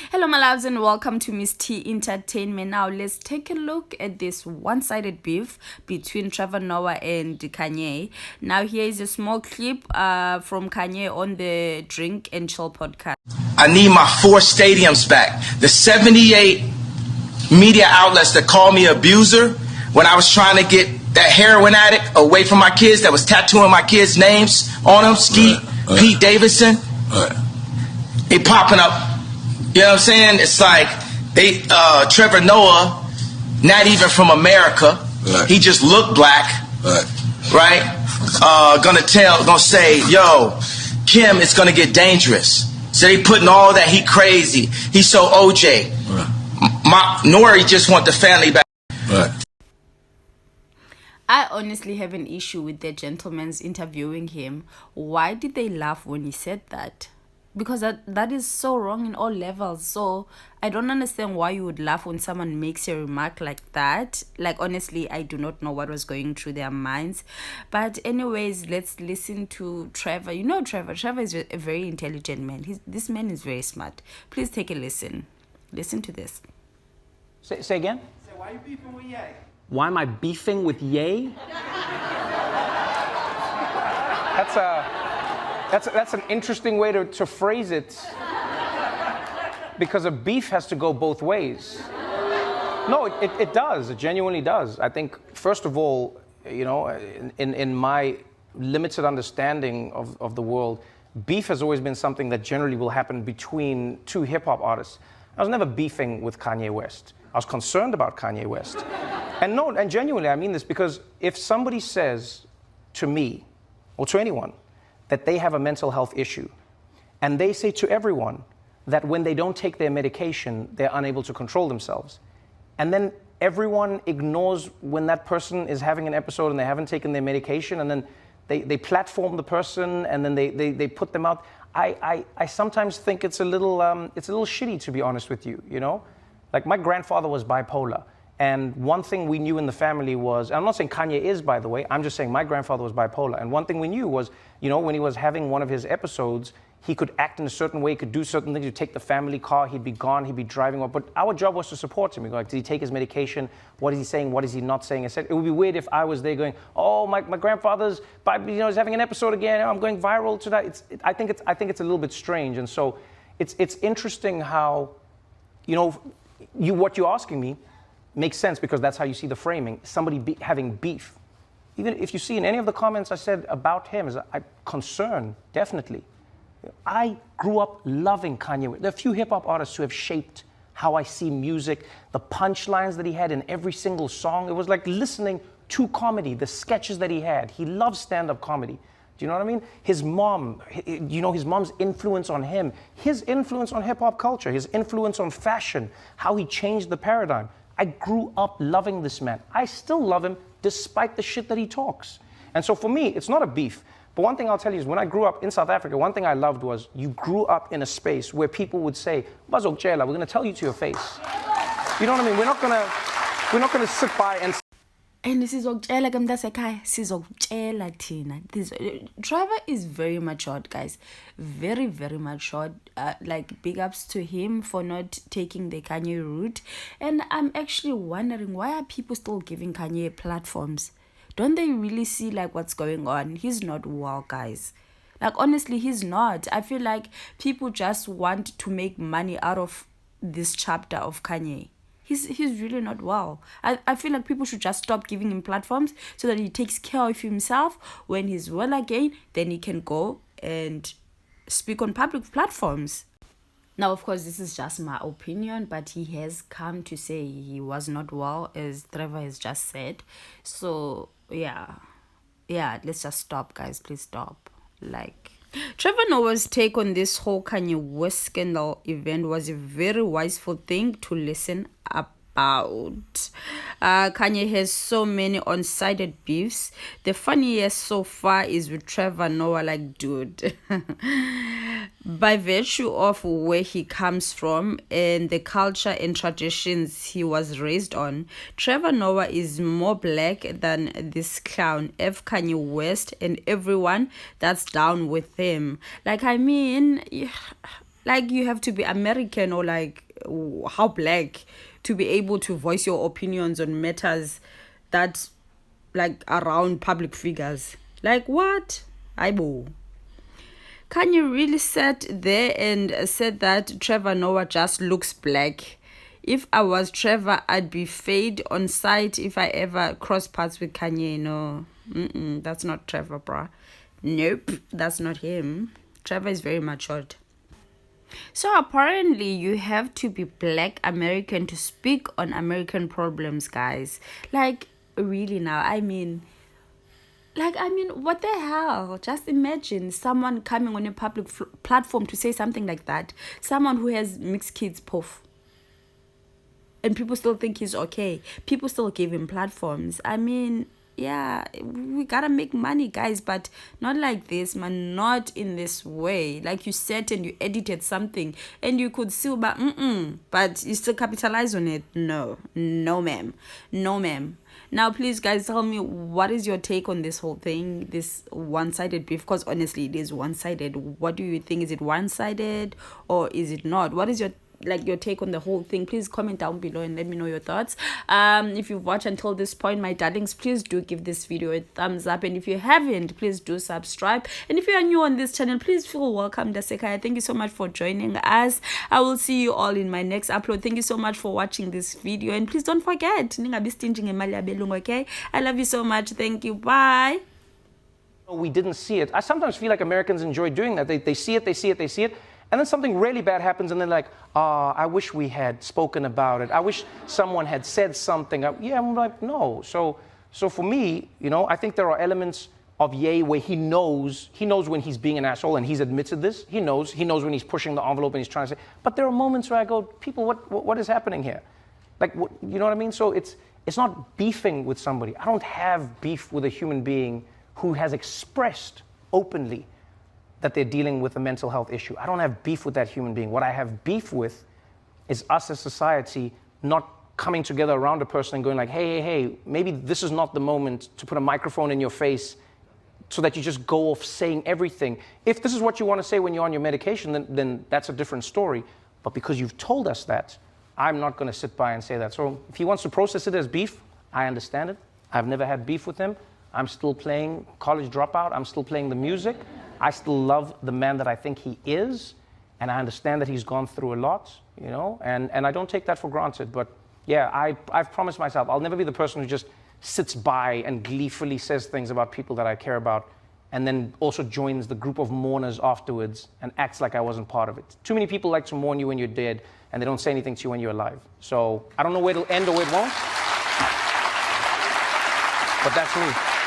Hello, my loves, and welcome to Miss T Entertainment. Now, let's take a look at this one-sided beef between Trevor Noah and Kanye. Now, here is a small clip from Kanye on the Drink and Chill podcast. I need my 4 stadiums back. The 78 media outlets that called me abuser when I was trying to get that heroin addict away from my kids that was tattooing my kids' names on them, Skeet, Pete Davidson. They popping up. You know what I'm saying? It's like they Trevor Noah, not even from America. Right. He just looked black. Right? Gonna say, yo, Kim, it's gonna get dangerous. So they putting all that he crazy. He's so OJ. Right. Nori just want the family back. Right. I honestly have an issue with the gentleman's interviewing him. Why did they laugh when he said that? Because that is so wrong in all levels. So I don't understand why you would laugh when someone makes a remark like that. Like, honestly, I do not know what was going through their minds. But anyways, let's listen to Trevor. You know Trevor. Trevor is a very intelligent man. This man is very smart. Please take a listen. Listen to this. Say again? Why are you beefing with Ye? Why am I beefing with Ye? That's an interesting way to phrase it, because a beef has to go both ways. No, it does. It genuinely does. I think, first of all, you know, in my limited understanding of the world, beef has always been something that generally will happen between two hip-hop artists. I was never beefing with Kanye West. I was concerned about Kanye West. And genuinely, I mean this, because if somebody says to me, or to anyone, that they have a mental health issue, and they say to everyone that when they don't take their medication, they're unable to control themselves, and then everyone ignores when that person is having an episode and they haven't taken their medication, and then they platform the person, and then they put them out. I sometimes think it's a little shitty, to be honest with you, you know? Like, my grandfather was bipolar. And one thing we knew in the family was, and I'm not saying Kanye is, by the way, I'm just saying my grandfather was bipolar. And one thing we knew was, you know, when he was having one of his episodes, he could act in a certain way, could do certain things. He'd take the family car, he'd be gone, he'd be driving off. But our job was to support him. We go, like, did he take his medication? What is he saying? What is he not saying? I said, it would be weird if I was there going, oh, my grandfather's, he's having an episode again. I'm going viral tonight. I think it's a little bit strange. And so it's interesting how, you know, what you're asking me makes sense, because that's how you see the framing. Somebody having beef. Even if you see in any of the comments I said about him, is concern, definitely. I grew up loving Kanye. There are a few hip-hop artists who have shaped how I see music, the punchlines that he had in every single song. It was like listening to comedy, the sketches that he had. He loved stand-up comedy. Do you know what I mean? His mom, you know, his mom's influence on him, his influence on hip-hop culture, his influence on fashion, how he changed the paradigm. I grew up loving this man. I still love him despite the shit that he talks. And so for me, it's not a beef. But one thing I'll tell you is, when I grew up in South Africa, one thing I loved was you grew up in a space where people would say, "Bazokutshela, we're going to tell you to your face." You know what I mean? We're not going to sit by and And sizokutshela ke mntasekhaya, sizokutshela thina. Trevor is very matured, guys. Very, very matured. Like, big ups to him for not taking the Kanye route. And I'm actually wondering, why are people still giving Kanye platforms? Don't they really see, like, what's going on? He's not well, guys. Like, honestly, he's not. I feel like people just want to make money out of this chapter of Kanye. He's really not well. I feel like people should just stop giving him platforms so that he takes care of himself. When he's well again, then he can go and speak on public platforms. Now, of course, this is just my opinion, but he has come to say he was not well, as Trevor has just said. So, yeah, let's just stop, guys. Please stop. Like, Trevor Noah's take on this whole Kanye West scandal event was a very wiseful thing to listen about. Kanye has so many one-sided beefs. The funniest so far is with Trevor Noah. Like, dude, by virtue of where he comes from and the culture and traditions he was raised on, Trevor Noah is more black than this clown F Kanye West and everyone that's down with him. Like, I mean, Like, you have to be American or like how black to be able to voice your opinions on matters that like around public figures. Like, what? Aibo. Kanye really sat there and said that Trevor Noah just looks black. If I was Trevor, I'd be fade on sight if I ever cross paths with Kanye. No, that's not Trevor, bruh. Nope, that's not him. Trevor is very matured. So apparently you have to be black American to speak on American problems, guys. Like, really now, what the hell? Just imagine someone coming on a public platform to say something like that. Someone who has mixed kids, poof. And people still think he's okay. People still give him platforms. Yeah, we gotta make money, guys, but not like this, man. Not in this way. Like, you sat and you edited something and you could still, but you still capitalize on it. No, ma'am. No, ma'am. Now, please, guys, tell me, what is your take on this whole thing, this one-sided beef? Because honestly, it is one-sided. What do you think? Is it one-sided or is it not? What is your take on the whole thing? Please comment down below and let me know your thoughts. If you've watched until this point, my darlings, please do give this video a thumbs up, and if you haven't, please do subscribe. And if you are new on this channel, please feel welcome. Dasekhaya, thank you so much for joining us. I will see you all in my next upload. Thank you so much for watching this video, and please don't forget, ningabi stingy ngemali yabelungu, okay? I love you so much. Thank you. Bye. We didn't see it. I sometimes feel like Americans enjoy doing that. They see it. And then something really bad happens, and they're like, I wish we had spoken about it. I wish someone had said something. Yeah, I'm like, no. So for me, I think there are elements of Ye where he knows when he's being an asshole, and he's admitted this. He knows when he's pushing the envelope and he's trying to say. But there are moments where I go, people, what is happening here? Like, you know what I mean? So it's not beefing with somebody. I don't have beef with a human being who has expressed openly that they're dealing with a mental health issue. I don't have beef with that human being. What I have beef with is us as society not coming together around a person and going like, hey, maybe this is not the moment to put a microphone in your face so that you just go off saying everything. If this is what you want to say when you're on your medication, then that's a different story. But because you've told us that, I'm not going to sit by and say that. So if he wants to process it as beef, I understand it. I've never had beef with him. I'm still playing College Dropout. I'm still playing the music. I still love the man that I think he is, and I understand that he's gone through a lot, and I don't take that for granted. But yeah, I've promised myself I'll never be the person who just sits by and gleefully says things about people that I care about, and then also joins the group of mourners afterwards and acts like I wasn't part of it. Too many people like to mourn you when you're dead, and they don't say anything to you when you're alive. So I don't know where it'll end or where it won't, but that's me.